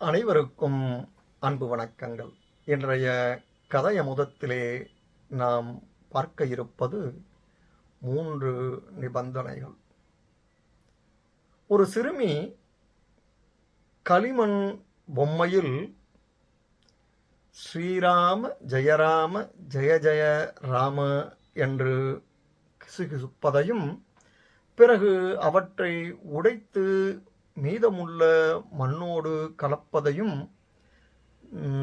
அனைவருக்கும் அன்பு வணக்கங்கள். இன்றைய கதையமுதத்திலே நாம் பார்க்க இருப்பது 3 நிபந்தனைகள். ஒரு சிறுமி களிமண் பொம்மையில் ஸ்ரீராம ஜெயராம ஜெய ஜெய ராம என்று கிசுகிசுப்பதையும், பிறகு அவற்றை உடைத்து மீதமுள்ள மண்ணோடு கலப்பதையும்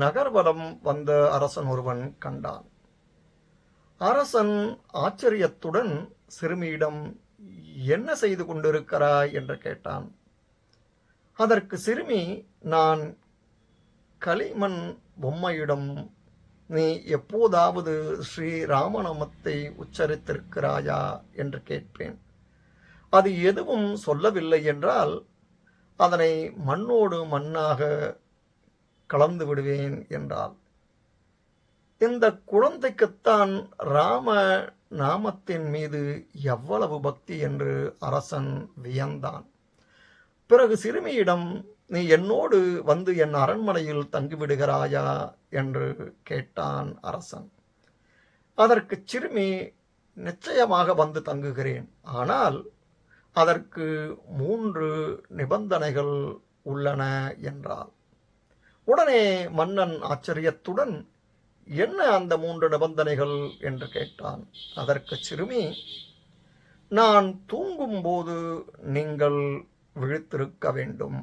நகர்வலம் வந்த அரசன் ஒருவன் கண்டான். அரசன் ஆச்சரியத்துடன் சிறுமியிடம் என்ன செய்து கொண்டிருக்கிறாய் என்று கேட்டான். அதற்கு சிறுமி, நான் களிமண் பொம்மையிடம் நீ எப்போதாவது ஸ்ரீ ராமநாமத்தை உச்சரித்திருக்கிறாயா என்று கேட்பேன். அது எதுவும் சொல்லவில்லை என்றால் அதனை மண்ணோடு மண்ணாக கலந்து விடுவேன் என்றாள். இந்த குழந்தைக்குத்தான் ராம நாமத்தின் மீது எவ்வளவு பக்தி என்று அரசன் வியந்தான். பிறகு சிறுமியிடம், நீ என்னோடு வந்து என் அரண்மனையில் தங்கிவிடுகிறாயா என்று கேட்டான் அரசன். அதற்கு சிறுமி, நிச்சயமாக வந்து தங்குகிறேன், ஆனால் அதற்கு 3 நிபந்தனைகள் உள்ளன என்றாள். உடனே மன்னன் ஆச்சரியத்துடன், என்ன அந்த 3 நிபந்தனைகள் என்று கேட்டான். அதற்கு சிறுமி, நான் தூங்கும்போது நீங்கள் விழித்திருக்க வேண்டும்,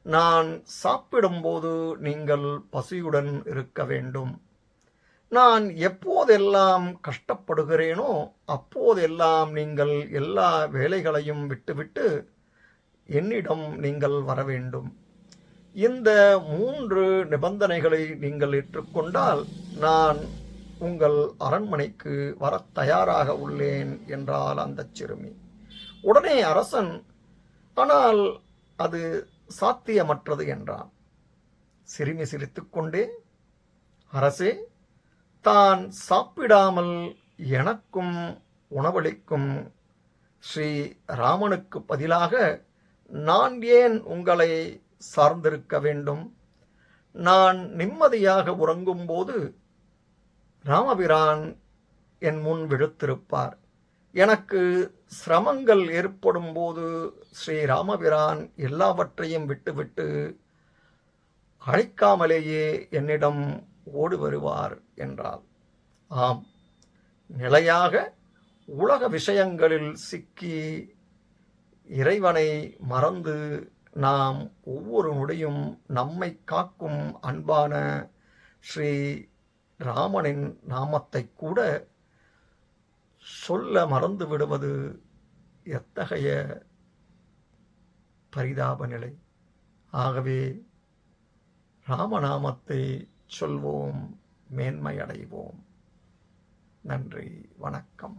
நான் சாப்பிடும்போது நீங்கள் பசியுடன் இருக்க வேண்டும், நான் எப்போதெல்லாம் கஷ்டப்படுகிறேனோ அப்போதெல்லாம் நீங்கள் எல்லா வேலைகளையும் விட்டுவிட்டு என்னிடம் நீங்கள் வர வேண்டும். இந்த 3 நிபந்தனைகளை நீங்கள் ஏற்றுக்கொண்டால் நான் உங்கள் அரண்மனைக்கு வர தயாராக உள்ளேன் என்றால் அந்த சிறுமி. உடனே அரசன், ஆனால் அது சாத்தியமற்றது என்றான். சிறுமி சிரித்துக்கொண்டே, அரசே, தான் சாப்பிடாமல் எனக்கும் உணவளிக்கும் ஸ்ரீ ராமனுக்கு பதிலாக நான் ஏன் உங்களை சார்ந்திருக்க வேண்டும்? நான் நிம்மதியாக உறங்கும்போது ராமபிரான் என் முன் விழுத்திருப்பார். எனக்கு சிரமங்கள் ஏற்படும் போது ஸ்ரீ ராமபிரான் எல்லாவற்றையும் விட்டுவிட்டு அழைக்காமலேயே என்னிடம் ஓடி வருவார் என்றார். ஆம், நிலையாக உலக விஷயங்களில் சிக்கி இறைவனை மறந்து நாம் ஒவ்வொரு நொடியும் நம்மை காக்கும் அன்பான ஸ்ரீ ராமனின் நாமத்தை கூட சொல்ல மறந்து விடுவது எத்தகைய பரிதாப நிலை! ஆகவே ராமநாமத்தை சொல்வோம், மேன்மை அடைவோம். நன்றி, வணக்கம்.